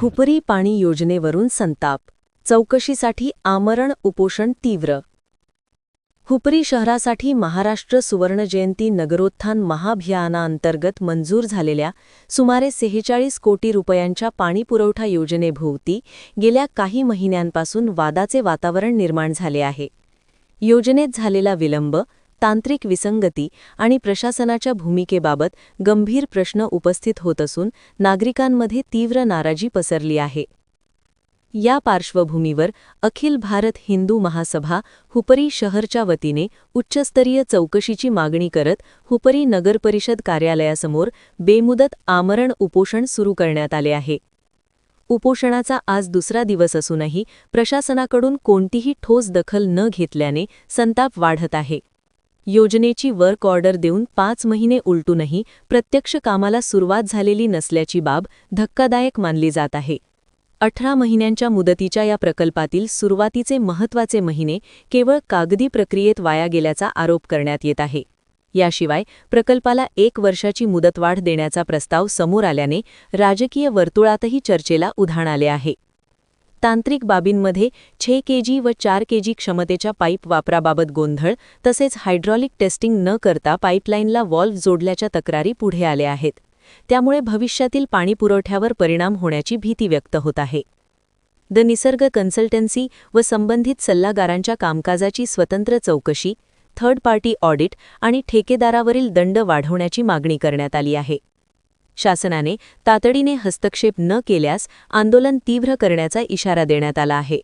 हुपरी पाणी योजनेवरून संताप. चौकशीसाठी आमरण उपोषण तीव्र. हुपरी शहरासाठी महाराष्ट्र सुवर्णजयंती नगरोत्थान महाअभियानाअंतर्गत मंजूर झालेल्या सुमारे 46 कोटी रुपयांच्या पाणीपुरवठा योजनेभोवती गेल्या काही महिन्यांपासून वादाचे वातावरण निर्माण झाले आहे. योजनेत झालेला विलंब, तांत्रिक विसंगती आणि प्रशासनाच्या भूमिकेबाबत गंभीर प्रश्न उपस्थित होत असून नागरिकांमध्ये तीव्र नाराजी पसरली आहे. या पार्श्वभूमीवर अखिल भारत हिंदू महासभा हुपरी शहरच्या वतीने उच्चस्तरीय चौकशीची मागणी करत हुपरी नगरपरिषद कार्यालयासमोर बेमुदत आमरण उपोषण सुरू करण्यात आले आहे. उपोषणाचा आज दुसरा दिवस असूनही प्रशासनाकडून कोणतीही ठोस दखल न घेतल्याने संताप वाढत आहे. योजनेची वर्क ऑर्डर देऊन 5 महिने उलटूनही प्रत्यक्ष कामाला सुरुवात झालेली नसल्याची बाब धक्कादायक मानली जात आहे. 18 महिन्यांच्या मुदतीच्या या प्रकल्पातील सुरुवातीचे महत्त्वाचे महिने केवळ कागदी प्रक्रियेत वाया गेल्याचा आरोप करण्यात येत आहे. याशिवाय प्रकल्पाला 1 वर्षाची मुदतवाढ देण्याचा प्रस्ताव समोर आल्याने राजकीय वर्तुळातही चर्चेला उधाण आले आहे. तांत्रिक बाबींमध्ये 6 केजी व 4 केजी क्षमतेच्या पाईप वापराबाबत गोंधळ तसेच हायड्रॉलिक टेस्टिंग न करता पाईपलाईनला व्हॉल्व्ह जोडल्याच्या तक्रारी पुढे आल्या आहेत. त्यामुळे भविष्यातील पाणीपुरवठ्यावर परिणाम होण्याची भीती व्यक्त होत आहे. द निसर्ग कन्सल्टन्सी व संबंधित सल्लागारांच्या कामकाजाची स्वतंत्र चौकशी, थर्ड पार्टी ऑडिट आणि ठेकेदारावरील दंड वाढवण्याची मागणी करण्यात आली आहे. शासनाने तातडीने हस्तक्षेप न केल्यास आंदोलन तीव्र करण्याचा इशारा देण्यात आला आहे.